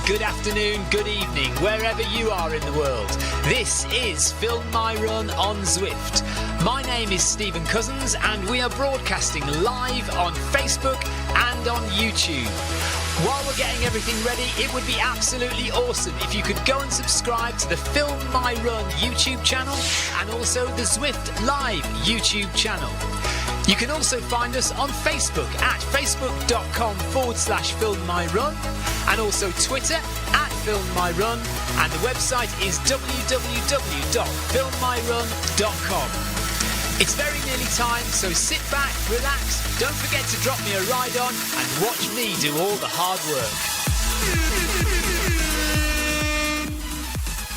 good afternoon, good evening, wherever you are in the world. This is Film My Run on Zwift. My name is Stephen Cousins and we are broadcasting live on Facebook and on YouTube. While we're getting everything ready, it would be absolutely awesome if you could go and subscribe to the Film My Run YouTube channel and also the Zwift Live YouTube channel. You can also find us on Facebook at facebook.com/filmmyrun and also Twitter at filmmyrun, and the website is www.filmmyrun.com. It's very nearly time, so sit back, relax, don't forget to drop me a ride on and watch me do all the hard work.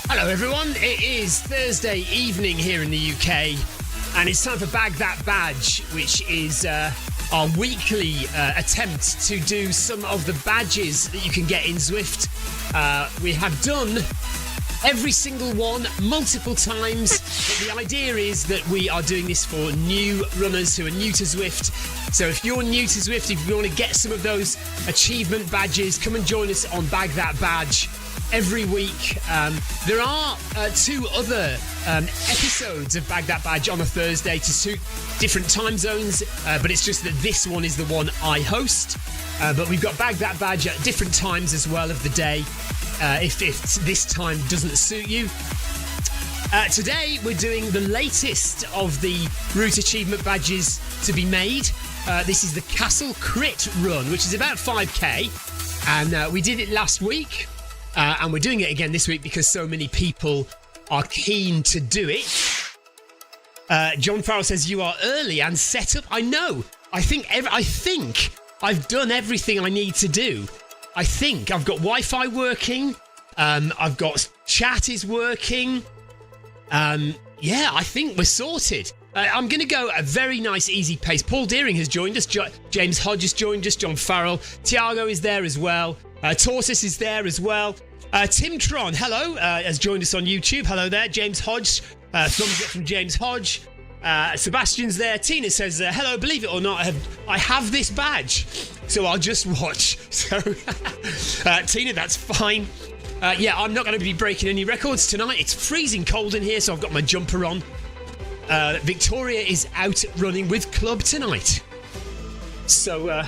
Hello everyone, it is Thursday evening here in the UK and it's time for Bag That Badge, which is our weekly attempt to do some of the badges that you can get in Zwift. We have done every single one multiple times, but the idea is that we are doing this for new runners who are new to Zwift. So if you're new to Zwift, if you want to get some of those achievement badges, come and join us on Bag That Badge every week. There are two other episodes of Bag That Badge on a Thursday to suit different time zones, but it's just that this one is the one I host. But we've got Bag That Badge at different times as well of the day, if this time doesn't suit you. Today we're doing the latest of the Route Achievement Badges to be made. This is the Castle Crit Run, which is about 5k, and we did it last week. And we're doing it again this week because so many people are keen to do it. John Farrell says you are early and set up. I know. I think I've done everything I need to do. I think I've got Wi-Fi working. I've got chat is working. Yeah, I think we're sorted. I'm going to go at a very nice, easy pace. Paul Deering has joined us. James Hodge has joined us. John Farrell. Tiago is there as well. Tortoise is there as well. Tim Tron, hello, has joined us on YouTube. Hello there. James Hodge, thumbs up from James Hodge. Sebastian's there. Tina says, hello, believe it or not, I have this badge, so I'll just watch. So, Tina, that's fine. Yeah, I'm not going to be breaking any records tonight. It's freezing cold in here, so I've got my jumper on. Victoria is out running with club tonight. So,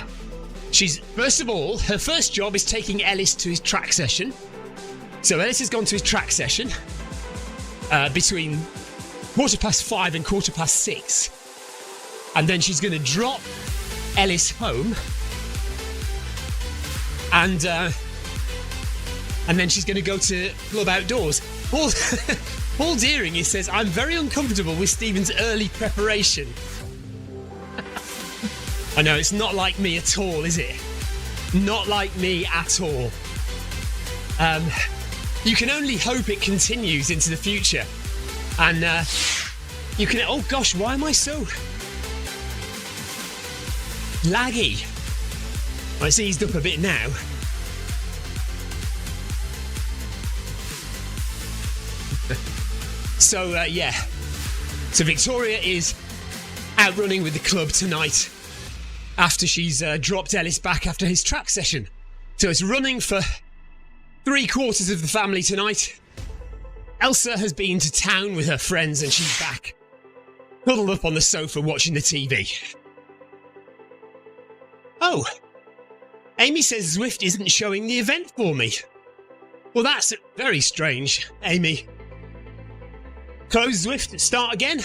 she's, first of all, her first job is taking Ellis to his track session. So Ellis has gone to his track session between 5:15 and 6:15. And then she's going to drop Ellis home. And then she's going to go to Club Outdoors. Paul Deering, he says, I'm very uncomfortable with Stephen's early preparation. I know, it's not like me at all, is it? Not like me at all. You can only hope it continues into the future. And you can... Oh, gosh, why am I so laggy? Well, it's eased up a bit now. So, yeah. So Victoria is out running with the club tonight, after she's dropped Ellis back after his track session. So it's running for 3/4 of the family tonight. Elsa has been to town with her friends and she's back, huddled up on the sofa watching the TV. Oh, Amy says Zwift isn't showing the event for me. Well, that's very strange, Amy. Close Zwift, start again.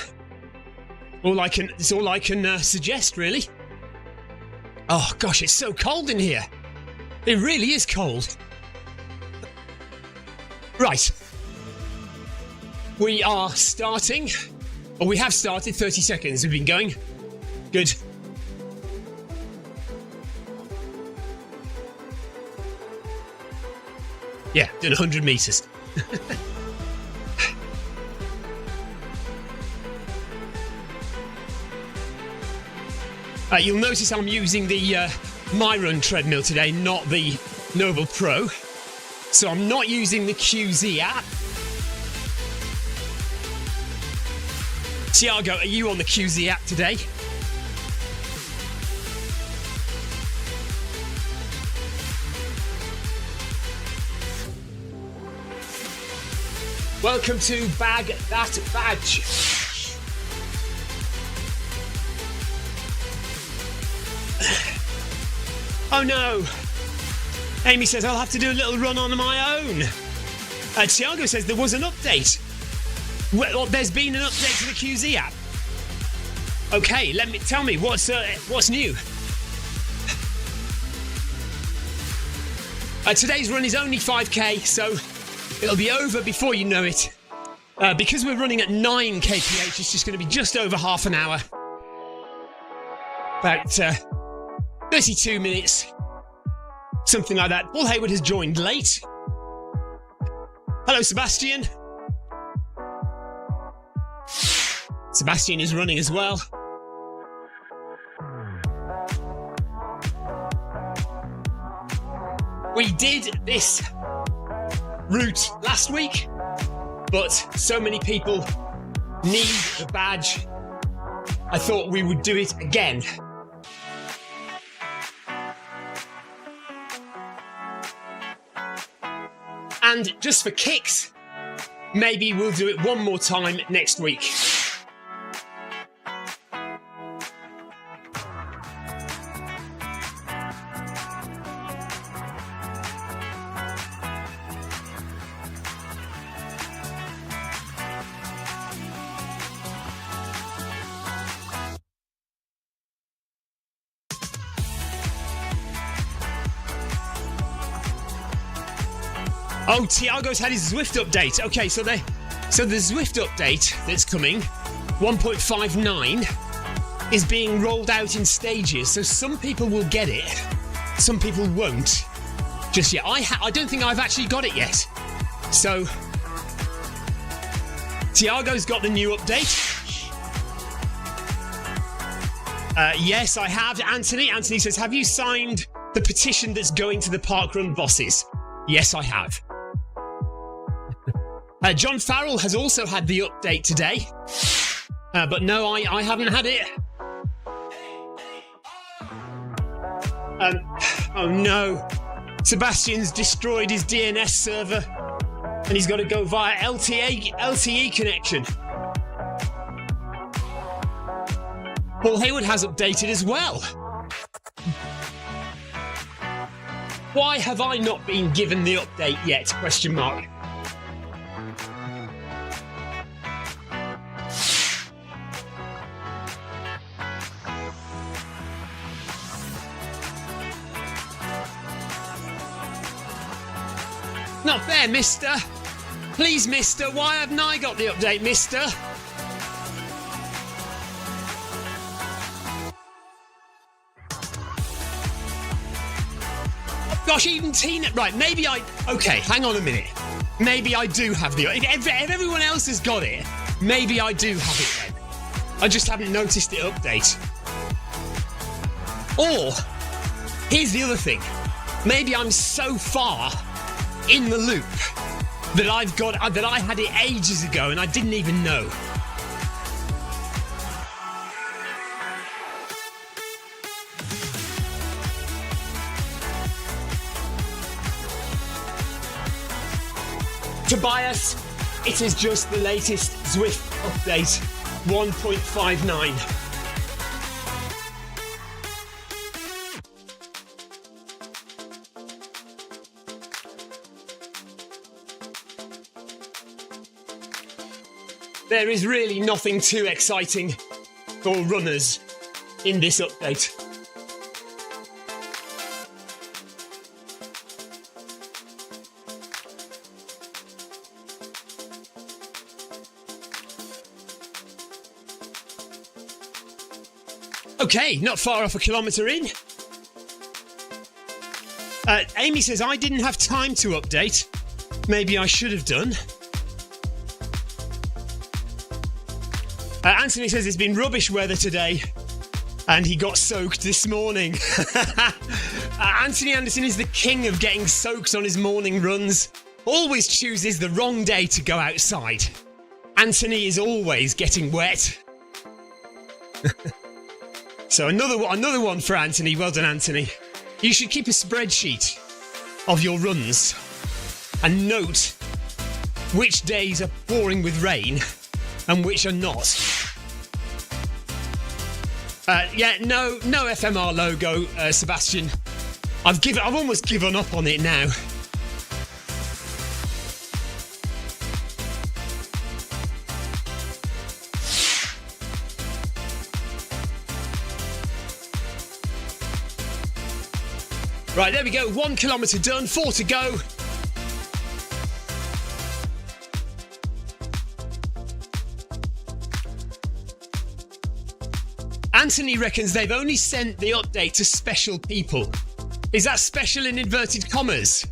It's all I can suggest, really. Oh gosh, it's so cold in here. It really is cold. Right. We are starting. Or we have started. 30 seconds we've been going. Good. Yeah, done 100 metres. You'll notice I'm using the MyRun treadmill today, not the Noble Pro. So I'm not using the QZ app. Tiago, are you on the QZ app today? Welcome to Bag That Badge. Oh no. Amy says, I'll have to do a little run on my own. Tiago says there was an update. Well, there's been an update to the QZ app. Okay, tell me what's new. Today's run is only 5k, so it'll be over before you know it. Because we're running at 9 kph, it's just going to be just over half an hour. About 32 minutes. Something like that. Paul Hayward has joined late. Hello, Sebastian. Sebastian is running as well. We did this route last week, but so many people need the badge, I thought we would do it again. And just for kicks, maybe we'll do it one more time next week. Oh, Tiago's had his Zwift update. Okay, so the Zwift update that's coming, 1.59, is being rolled out in stages. So some people will get it, some people won't just yet. I don't think I've actually got it yet. So Tiago's got the new update. Yes, I have. Anthony says, have you signed the petition that's going to the parkrun bosses? Yes, I have. John Farrell has also had the update today. But no, I haven't had it. Oh no. Sebastian's destroyed his DNS server and he's got to go via LTE connection. Paul Hayward has updated as well. Why have I not been given the update yet? Question mark. Not fair, mister. Please, mister, why haven't I got the update, mister? Gosh, even Tina... Right, maybe I... Okay, hang on a minute. Maybe I do have the... If everyone else has got it, maybe I do have it then. I just haven't noticed it update. Or, here's the other thing. Maybe I'm so far in the loop that I had it ages ago and I didn't even know. Tobias, it is just the latest Zwift update, 1.59. There is really nothing too exciting for runners in this update. Okay, not far off a kilometre in. Amy says, I didn't have time to update. Maybe I should have done. Anthony says it's been rubbish weather today and he got soaked this morning. Anthony Anderson is the king of getting soaks on his morning runs. Always chooses the wrong day to go outside. Anthony is always getting wet. So another one for Anthony. Well done, Anthony. You should keep a spreadsheet of your runs and note which days are pouring with rain and which are not. No FMR logo, Sebastian. I've almost given up on it now. Right, there we go. 1 kilometre done, 4 to go. Anthony reckons they've only sent the update to special people. Is that special in inverted commas?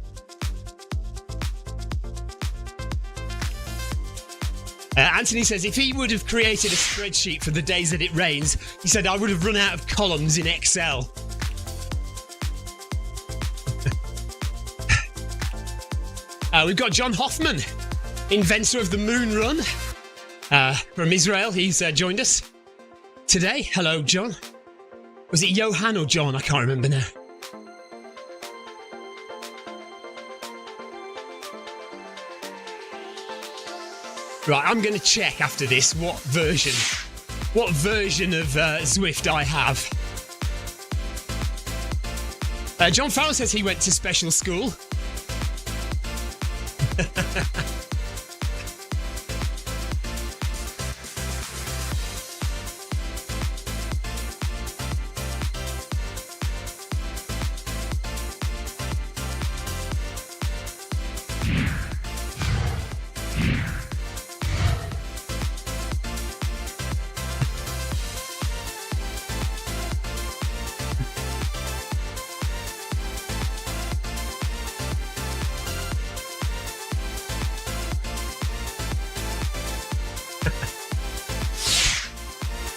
Anthony says if he would have created a spreadsheet for the days that it rains, he said, I would have run out of columns in Excel. We've got John Hoffman, inventor of the Moon Run, from Israel. He's joined us today. Hello, John. Was it Johan or John? I can't remember now. Right, I'm going to check after this what version of Zwift I have. John Farrell says he went to special school.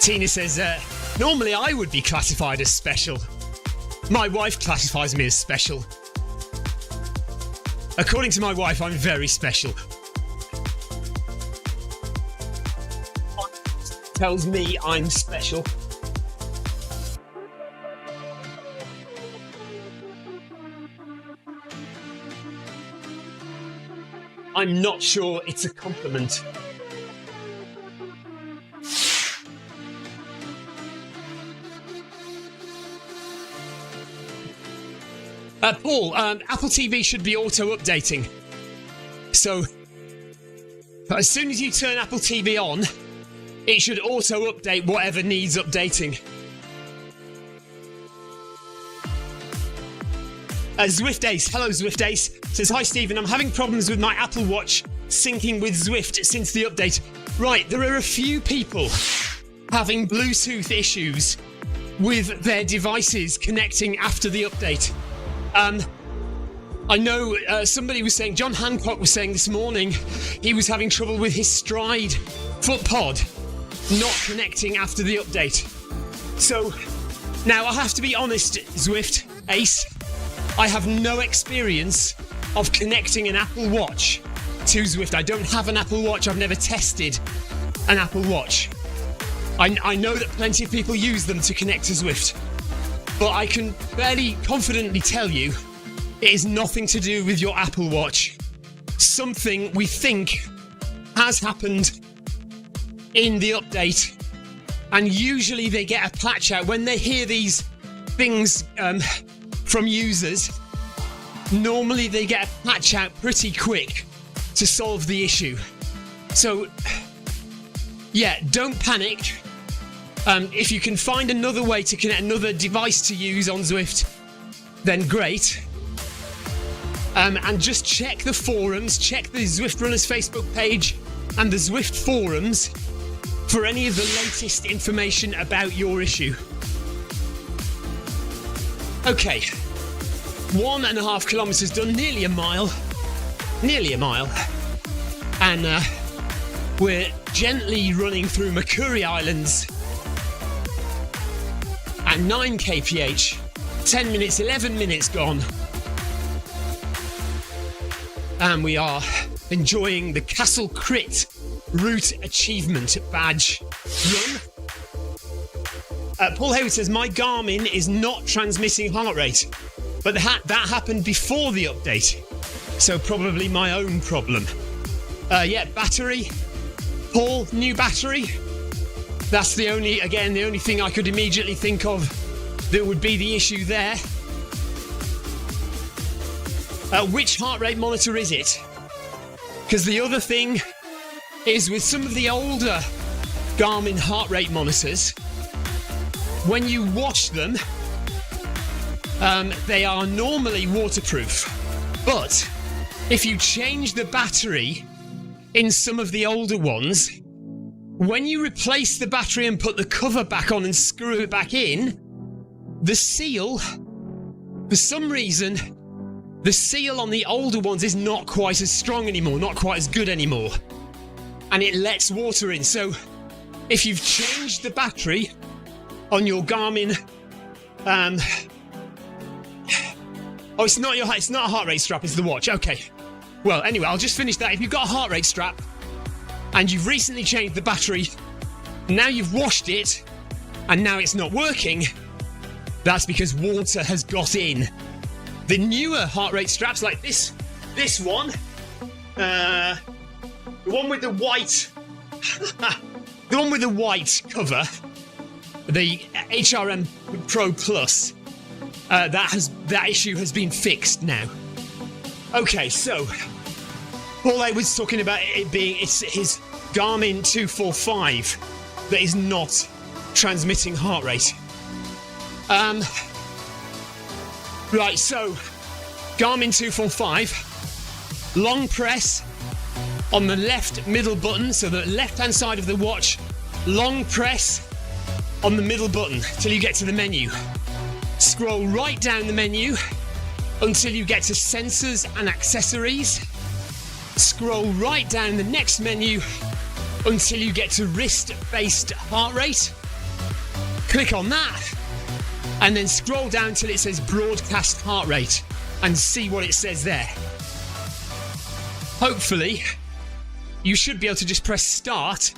Tina says, normally I would be classified as special. My wife classifies me as special. According to my wife, I'm very special. Tells me I'm special. I'm not sure it's a compliment. Paul, Apple TV should be auto-updating. So, as soon as you turn Apple TV on, it should auto-update whatever needs updating. Zwift Ace, hello Zwift Ace, says, hi Stephen, I'm having problems with my Apple Watch syncing with Zwift since the update. Right, there are a few people having Bluetooth issues with their devices connecting after the update. I know somebody was saying, John Hancock was saying this morning, he was having trouble with his Stride foot pod not connecting after the update. So, now I have to be honest, Zwift Ace, I have no experience of connecting an Apple Watch to Zwift. I don't have an Apple Watch, I've never tested an Apple Watch. I know that plenty of people use them to connect to Zwift. But I can fairly confidently tell you, it is nothing to do with your Apple Watch. Something we think has happened in the update. And usually they get a patch out. When they hear these things from users, normally they get a patch out pretty quick to solve the issue. So, yeah, don't panic. If you can find another way to connect another device to use on Zwift, then great. And just check the forums, check the Zwift Runners Facebook page and the Zwift forums for any of the latest information about your issue. Okay, 1.5 kilometres done, nearly a mile. And we're gently running through Makuri Islands at 9 kph, 10 minutes, 11 minutes gone. And we are enjoying the Castle Crit Route Achievement Badge run. Paul Hayward says, my Garmin is not transmitting heart rate, but that happened before the update, so probably my own problem. Yeah, battery. Paul, new battery. That's the only thing I could immediately think of that would be the issue there. Which heart rate monitor is it? Because the other thing is with some of the older Garmin heart rate monitors, when you wash them, they are normally waterproof. But if you change the battery in some of the older ones, when you replace the battery and put the cover back on and screw it back in, the seal, for some reason, the seal on the older ones is not quite as strong anymore, not quite as good anymore. And it lets water in. So if you've changed the battery on your Garmin, it's not a heart rate strap, it's the watch. Okay. Well, anyway, I'll just finish that. If you've got a heart rate strap and you've recently changed the battery, now you've washed it and now it's not working, that's because water has got in. The newer heart rate straps, like this one, the one with the white, the one with the white cover, the HRM Pro Plus, that issue has been fixed now. Okay, so Paul A was talking about it being his Garmin 245 that is not transmitting heart rate. Right, so Garmin 245, long press on the left middle button, so the left-hand side of the watch, long press on the middle button till you get to the menu. Scroll right down the menu until you get to sensors and accessories. Scroll right down the next menu until you get to wrist-based heart rate. Click on that and then scroll down till it says broadcast heart rate and see what it says there. Hopefully, you should be able to just press start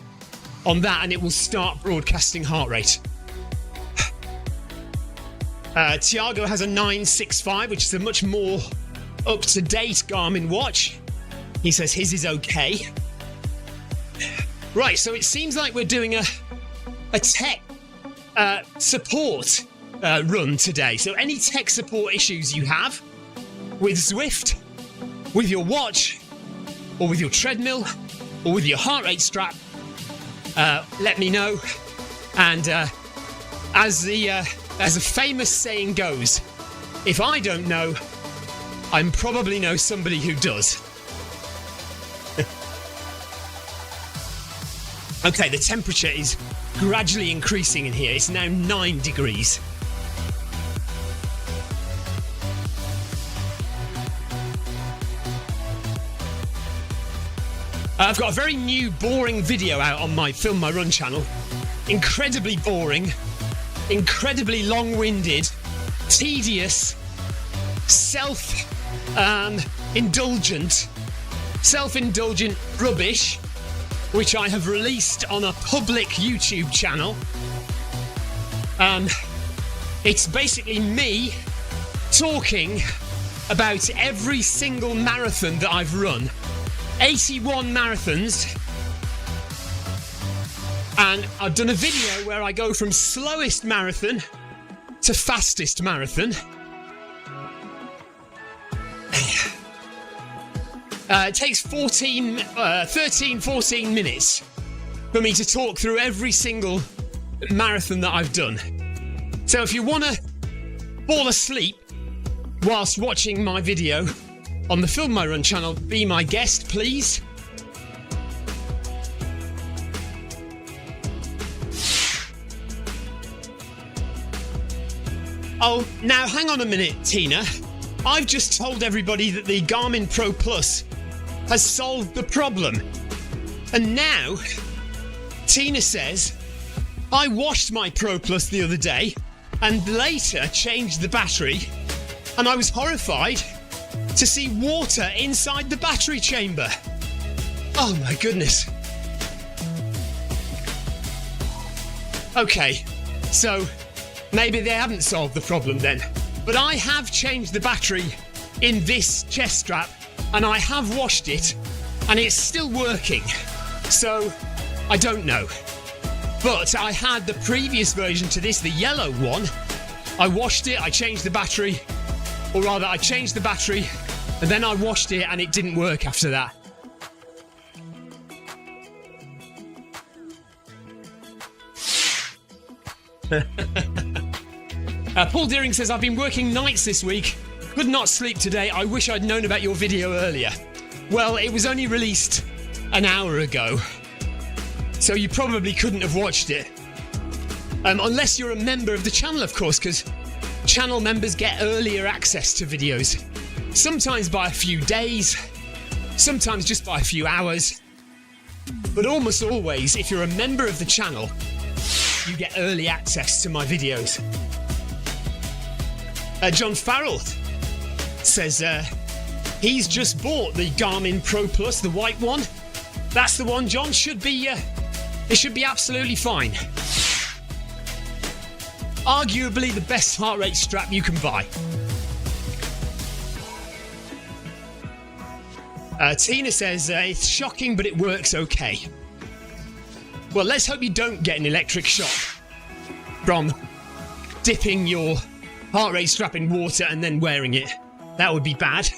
on that and it will start broadcasting heart rate. Tiago has a 965, which is a much more up-to-date Garmin watch. He says his is okay. Right, so it seems like we're doing a tech support run today. So any tech support issues you have with Zwift, with your watch, or with your treadmill, or with your heart rate strap, let me know. And as a famous saying goes, if I don't know, I probably know somebody who does. Okay, the temperature is gradually increasing in here. It's now 9 degrees. I've got a very new, boring video out on my Film My Run channel. Incredibly boring, incredibly long-winded, tedious, self-indulgent rubbish, which I have released on a public YouTube channel. It's basically me talking about every single marathon that I've run. 81 marathons. And I've done a video where I go from slowest marathon to fastest marathon. It takes 13, 14 minutes for me to talk through every single marathon that I've done. So if you want to fall asleep whilst watching my video on the Film My Run channel, be my guest, please. Oh, now hang on a minute, Tina. I've just told everybody that the Garmin Pro Plus has solved the problem. And now, Tina says, I washed my Pro Plus the other day and later changed the battery, and I was horrified to see water inside the battery chamber. Oh my goodness. Okay, so maybe they haven't solved the problem then. But I have changed the battery in this chest strap and I have washed it and it's still working. So I don't know. But I had the previous version to this, the yellow one. I washed it, I changed the battery, or rather I changed the battery and then I washed it and it didn't work after that. Paul Deering says, I've been working nights this week. Could not sleep today. I wish I'd known about your video earlier. Well, it was only released an hour ago, so you probably couldn't have watched it. Unless you're a member of the channel, of course, because channel members get earlier access to videos. Sometimes by a few days, sometimes just by a few hours. But almost always, if you're a member of the channel, you get early access to my videos. John Farrell says he's just bought the Garmin Pro Plus, the white one. That's the one, John. It should be absolutely fine. Arguably the best heart rate strap you can buy. Tina says it's shocking, but it works okay. Well, let's hope you don't get an electric shock from dipping your heart rate strap in water and then wearing it. That would be bad.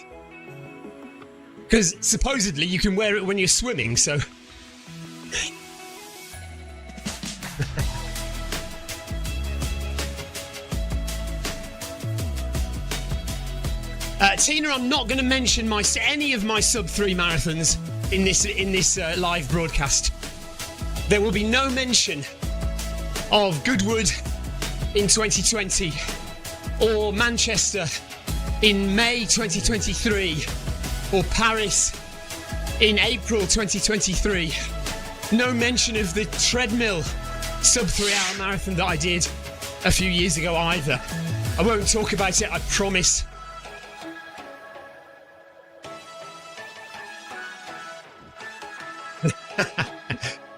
Because supposedly you can wear it when you're swimming, so... Tina, I'm not going to mention any of my sub-3 marathons in this live broadcast. There will be no mention of Goodwood in 2020 or Manchester in May 2023 or Paris in April 2023. No mention of the treadmill sub-3 hour marathon that I did a few years ago either. I won't talk about it, I promise.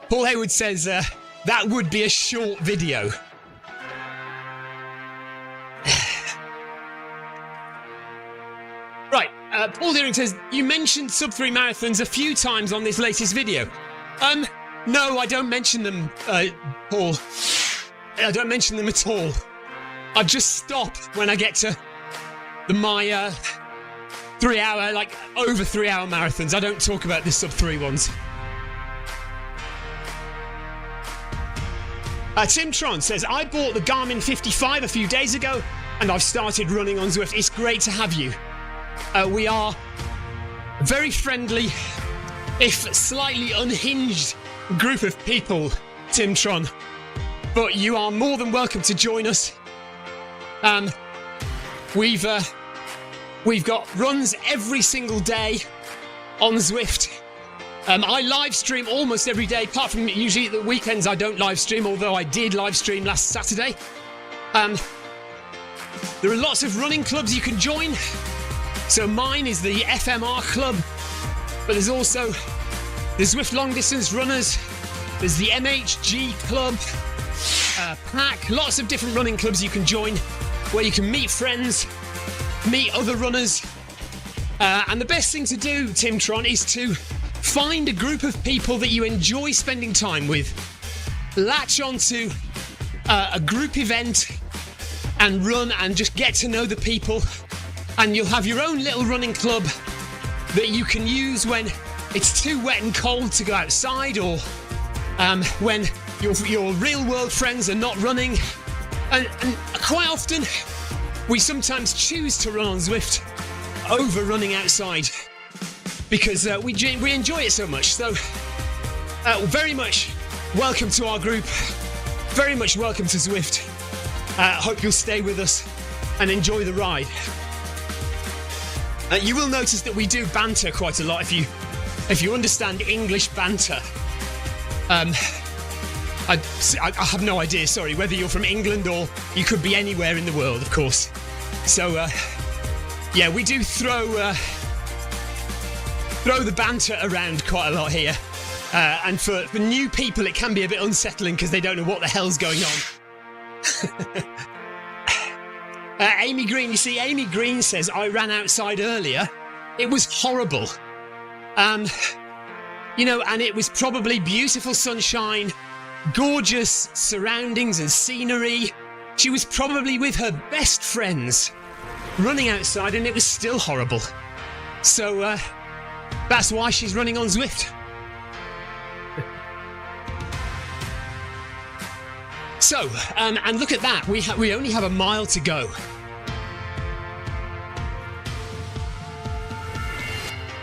Paul Hayward says that would be a short video. Right, Paul Deering says, you mentioned sub-3 marathons a few times on this latest video. No, I don't mention them, Paul. I don't mention them at all. I just stop when I get to my 3 hour, like over 3 hour marathons. I don't talk about the sub-3 ones. Tim Tron says, I bought the Garmin 55 a few days ago and I've started running on Zwift. It's great to have you. We are a very friendly, if slightly unhinged group of people, Tim Tron. But you are more than welcome to join us. We've got runs every single day on Zwift. I live stream almost every day, apart from usually at the weekends I don't live stream, although I did live stream last Saturday. There are lots of running clubs you can join. So mine is the FMR club, but there's also the Zwift Long Distance Runners, there's the MHG club, Pack, lots of different running clubs you can join where you can meet friends, meet other runners. And the best thing to do, Tim Tron, is to find a group of people that you enjoy spending time with, latch onto a group event and run and just get to know the people, and you'll have your own little running club that you can use when it's too wet and cold to go outside, or when your real world friends are not running. And quite often we sometimes choose to run on Zwift over running outside because we enjoy it so much. So very much welcome to our group, very much welcome to Zwift. Hope you'll stay with us and enjoy the ride. You will notice that we do banter quite a lot if you understand English banter. I have no idea, sorry, whether you're from England or you could be anywhere in the world, of course. So yeah, we do throw the banter around quite a lot here. And for new people, it can be a bit unsettling because they don't know what the hell's going on. Amy Green, you see, Amy Green says, I ran outside earlier. It was horrible. And it was probably beautiful sunshine, gorgeous surroundings and scenery. She was probably with her best friends running outside, and it was still horrible. So that's why she's running on Zwift. So, and look at that, we only have a mile to go.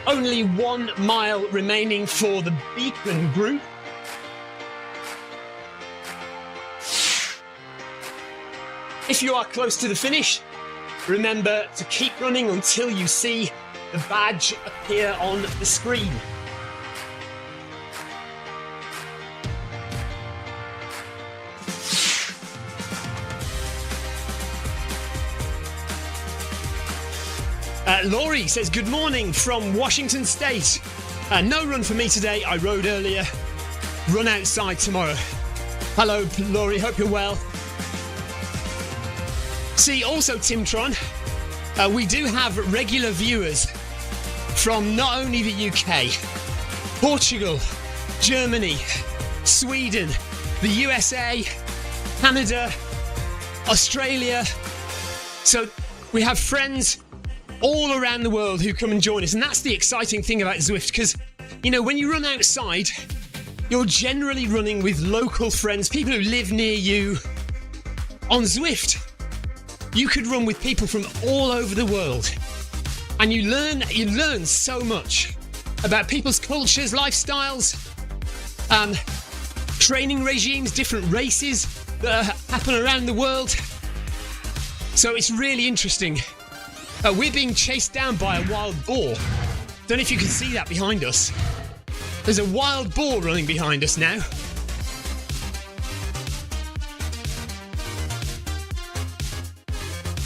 Only 1 mile remaining for the Beacon group. If you are close to the finish, remember to keep running until you see the badge appear on the screen. Laurie says, good morning from Washington State. No run for me today. I rode earlier. Run outside tomorrow. Hello, Laurie. Hope you're well. See, also, Timtron, we do have regular viewers from not only the UK, Portugal, Germany, Sweden, the USA, Canada, Australia. So we have friends all around the world who come and join us, and that's the exciting thing about Zwift, because when you run outside, you're generally running with local friends, people who live near you. On Zwift, you could run with people from all over the world, and you learn so much about people's cultures, lifestyles, training regimes, different races that happen around the world. So it's really interesting. We're being chased down by a wild boar. Don't know if you can see that behind us. There's a wild boar running behind us now.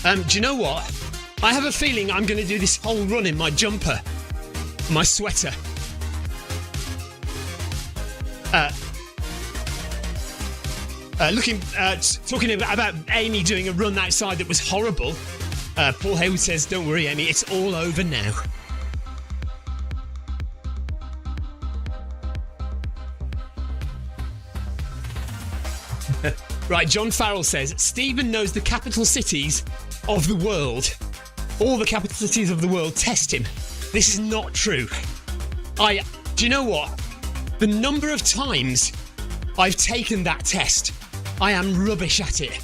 Do you know what? I have a feeling I'm going to do this whole run in my jumper, my sweater. Talking about Amy doing a run outside that was horrible. Paul Hayward says, don't worry, Amy, it's all over now. Right, John Farrell says, Stephen knows the capital cities of the world. All the capital cities of the world. Test him. This is not true. Do you know what? The number of times I've taken that test, I am rubbish at it.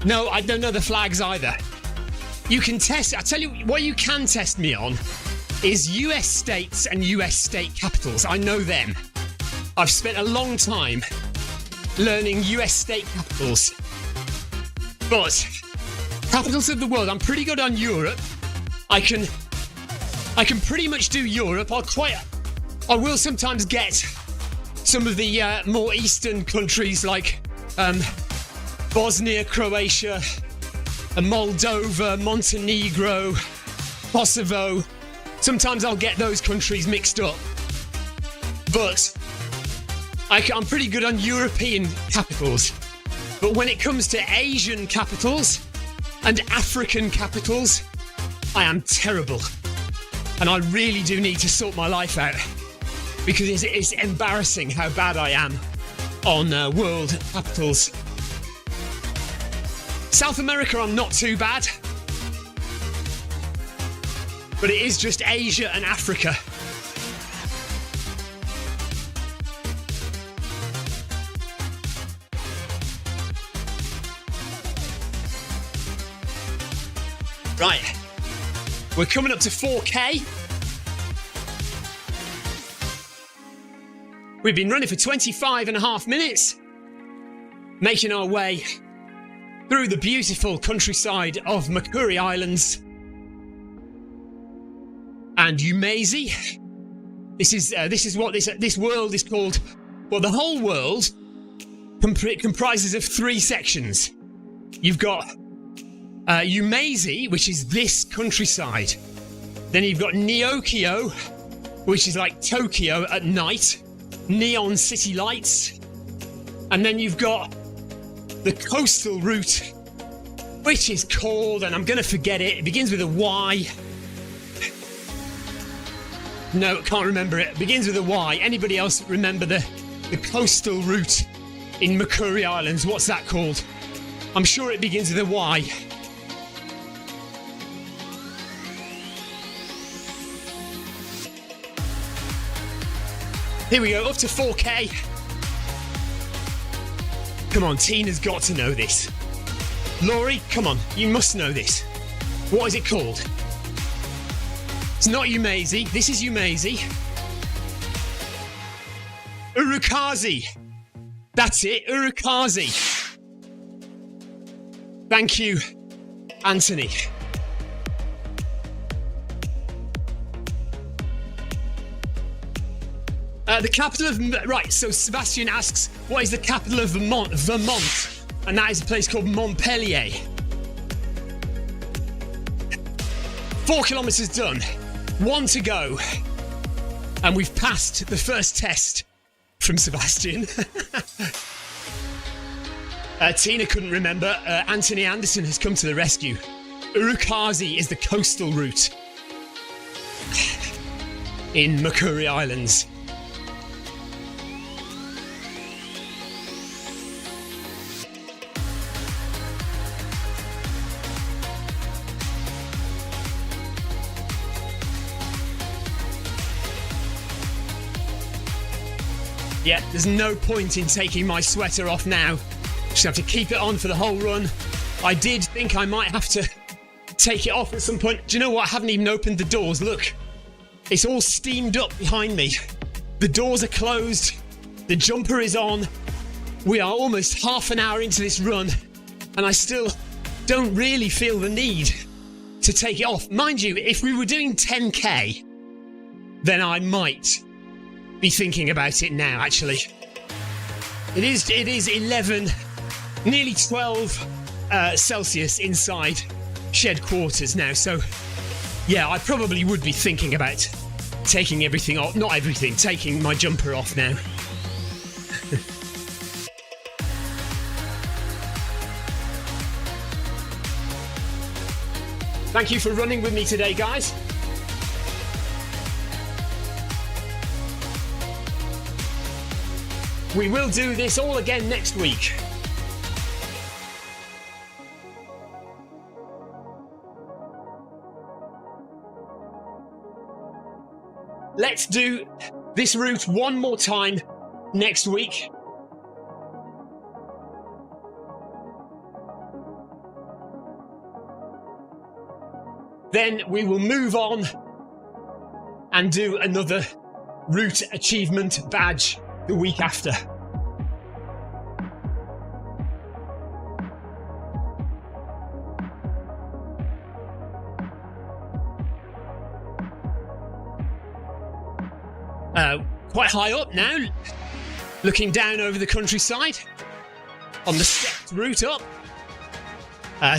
No, I don't know the flags either. You can test, I tell you what you can test me on is US states and US state capitals. I know them. I've spent a long time learning US state capitals. But capitals of the world, I'm pretty good on Europe. I can pretty much do Europe. I will sometimes get some of the more eastern countries like Bosnia, Croatia, Moldova, Montenegro, Kosovo. Sometimes I'll get those countries mixed up. But I'm pretty good on European capitals. But when it comes to Asian capitals and African capitals, I am terrible. And I really do need to sort my life out, because it's embarrassing how bad I am on world capitals. South America, I'm not too bad. But it is just Asia and Africa. Right. We're coming up to 4K. We've been running for 25.5 minutes, making our way through the beautiful countryside of Makuri Islands and Yumezi. This is what this world is called. Well, the whole world comprises of 3 sections. You've got Yumezi, which is this countryside. Then you've got Neokyo, which is like Tokyo at night, neon city lights. And then you've got the coastal route, which is called, and I'm going to forget it, it begins with a Y. No, can't remember it. Begins with a Y. Anybody else remember the coastal route in Makuri Islands? What's that called? I'm sure it begins with a Y. Here we go, up to 4K. Come on, Tina's got to know this. Laurie, come on, you must know this. What is it called? It's not Yumezi. This is Yumezi. Urukazi. That's it, Urukazi. Thank you, Anthony. The capital of... Right, so Sebastian asks, what is the capital of Vermont? And that is a place called Montpellier. 4 kilometres done. 1 to go. And we've passed the first test from Sebastian. Tina couldn't remember. Anthony Anderson has come to the rescue. Urukazi is the coastal route in Makuri Islands. Yeah, there's no point in taking my sweater off now. Just have to keep it on for the whole run. I did think I might have to take it off at some point. Do you know what? I haven't even opened the doors. Look, it's all steamed up behind me. The doors are closed. The jumper is on. We are almost half an hour into this run, and I still don't really feel the need to take it off. Mind you, if we were doing 10K, then I might be thinking about it now, actually. It is 11, nearly 12 Celsius inside shed quarters now, so yeah, I probably would be thinking about taking everything off. Not everything, taking my jumper off now. Thank you for running with me today, guys. We will do this all again next week. Let's do this route one more time next week. Then we will move on and do another Route Achievement Badge the week after. Quite high up now, looking down over the countryside on the stepped route up.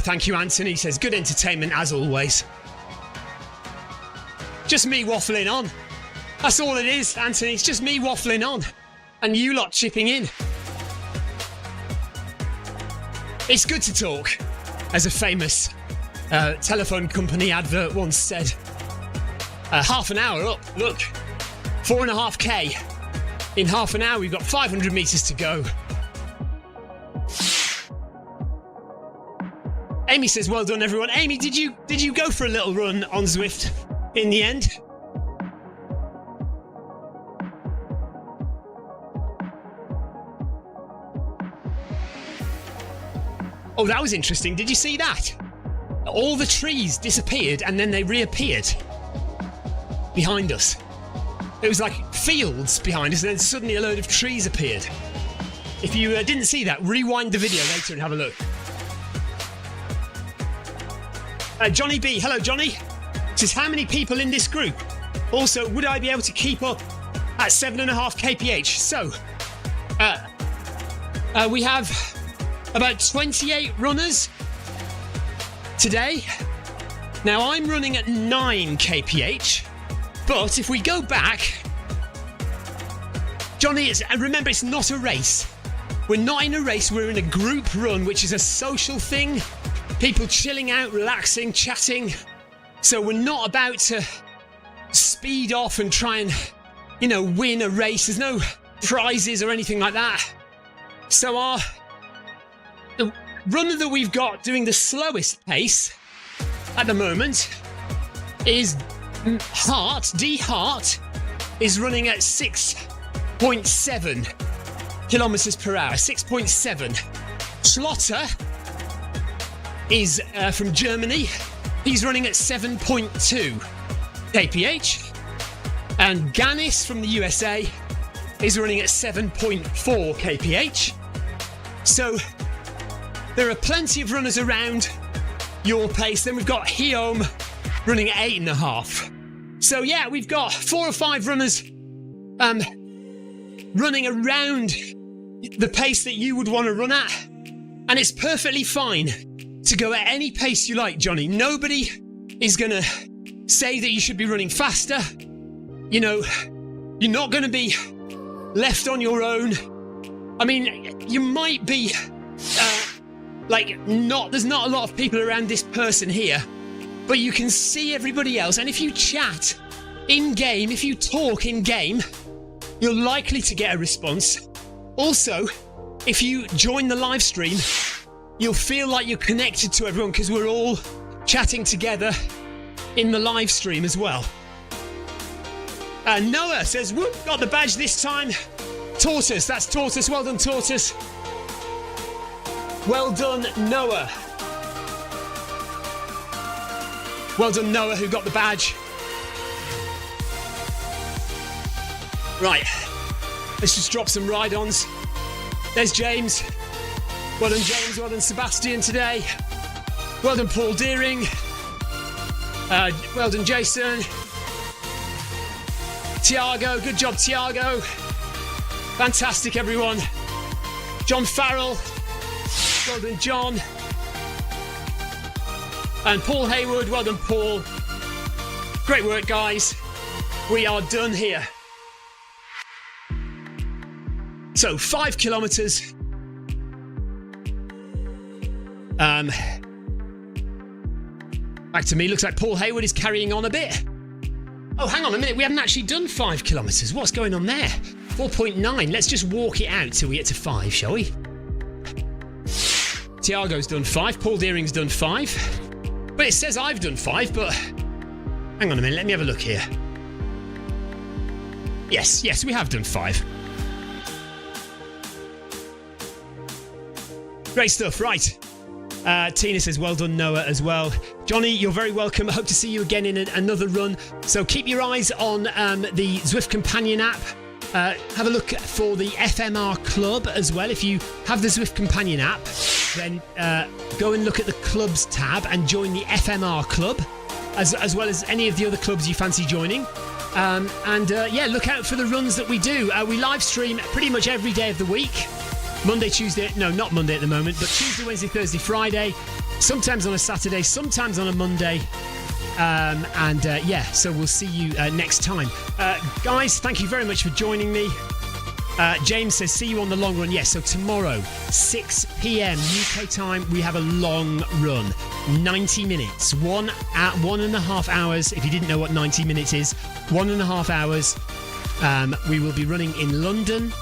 Thank you, Anthony. He says, good entertainment as always. Just me waffling on. That's all it is, Anthony. It's just me waffling on. And you lot chipping in. It's good to talk, as a famous telephone company advert once said. Half an hour up, look. 4.5K. In half an hour, we've got 500 metres to go. Amy says, well done, everyone. Amy, did you go for a little run on Zwift in the end? Oh, that was interesting. Did you see that? All the trees disappeared and then they reappeared behind us. It was like fields behind us and then suddenly a load of trees appeared. If you didn't see that, rewind the video later and have a look. Johnny B, hello Johnny, says, how many people in this group? Also, would I be able to keep up at 7.5 kph? So, we have about 28 runners today. Now, I'm running at 9 kph, but if we go back, Johnny, remember, it's not a race. We're not in a race, we're in a group run, which is a social thing. People chilling out, relaxing, chatting. So we're not about to speed off and try and, win a race. There's no prizes or anything like that. So the runner that we've got doing the slowest pace at the moment is D Hart is running at 6.7 kilometers per hour. 6.7. Schlotter is from Germany. He's running at 7.2 kph. And Ganis from the USA is running at 7.4 kph. So there are plenty of runners around your pace. Then we've got Hiom running at 8.5. So yeah, we've got 4 or 5 runners running around the pace that you would want to run at. And it's perfectly fine to go at any pace you like, Johnny. Nobody is going to say that you should be running faster. You're not going to be left on your own. I mean, you might be there's not a lot of people around this person here, but you can see everybody else. And if you chat in game, if you talk in game, you're likely to get a response. Also, if you join the live stream, you'll feel like you're connected to everyone because we're all chatting together in the live stream as well. Noah says, whoop, got the badge this time. Tortoise, that's Tortoise. Well done, Tortoise. Well done, Noah. Well done, Noah, who got the badge. Right, let's just drop some ride-ons. There's James. Well done, James. Well done, Sebastian today. Well done, Paul Deering. Well done, Jason. Tiago, good job, Tiago. Fantastic, everyone. John Farrell. Well done, John. And Paul Haywood. Well done, Paul. Great work, guys. We are done here. So, 5 kilometres. Back to me. Looks like Paul Haywood is carrying on a bit. Oh, hang on a minute. We haven't actually done 5 kilometres. What's going on there? 4.9. Let's just walk it out till we get to 5, shall we? Tiago's done 5. Paul Deering's done 5. But it says I've done 5, but... Hang on a minute. Let me have a look here. Yes, we have done 5. Great stuff. Right. Tina says, well done, Noah, as well. Johnny, you're very welcome. I hope to see you again in another run. So keep your eyes on the Zwift Companion app. Have a look for the FMR Club as well. If you have the Zwift Companion app, then go and look at the Clubs tab and join the FMR Club, as well as any of the other clubs you fancy joining. Look out for the runs that we do. We live stream pretty much every day of the week. Monday, Tuesday, no, not Monday at the moment, but Tuesday, Wednesday, Thursday, Friday, sometimes on a Saturday, sometimes on a Monday. So we'll see you next time. Guys, thank you very much for joining me. James says, see you on the long run. Yes, so tomorrow, 6 p.m. UK time, we have a long run. 90 minutes, 1.5 hours. If you didn't know what 90 minutes is, 1.5 hours. We will be running in London.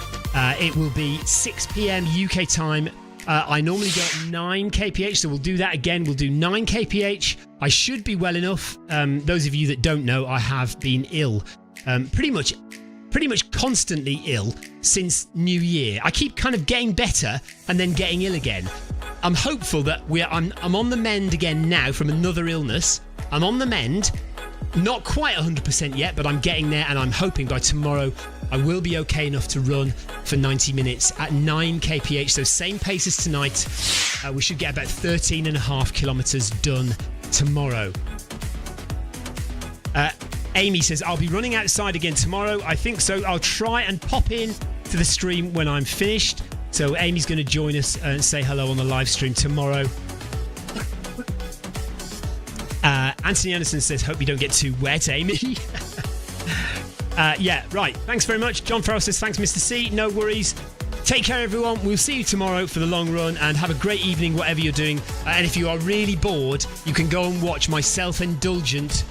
It will be 6 p.m. UK time. I normally go at 9 kph, so we'll do that again. We'll do 9 kph. I should be well enough. Those of you that don't know, I have been ill, pretty much constantly ill since New Year. I keep kind of getting better and then getting ill again. I'm hopeful that I'm on the mend again now from another illness. I'm on the mend. Not quite 100% yet, but I'm getting there, and I'm hoping by tomorrow I will be okay enough to run for 90 minutes at 9 kph, so same pace as tonight. We should get about 13.5 kilometres done tomorrow. Amy says, I'll be running outside again tomorrow. I think so. I'll try and pop in to the stream when I'm finished. So Amy's going to join us and say hello on the live stream tomorrow. Anthony Anderson says, hope you don't get too wet, Amy. Right. Thanks very much. John Farrell says, thanks, Mr. C. No worries. Take care, everyone. We'll see you tomorrow for the long run, and have a great evening, whatever you're doing. And if you are really bored, you can go and watch my self-indulgent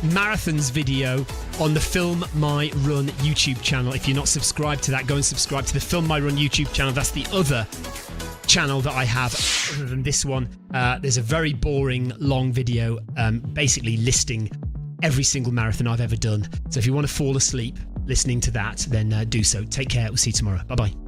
marathons video on the Film My Run YouTube channel. If you're not subscribed to that, go and subscribe to the Film My Run YouTube channel. That's the other channel that I have other than this one. There's a very boring long video basically listing every single marathon I've ever done. So if you want to fall asleep listening to that, then do so. Take care. We'll see you tomorrow. Bye-bye.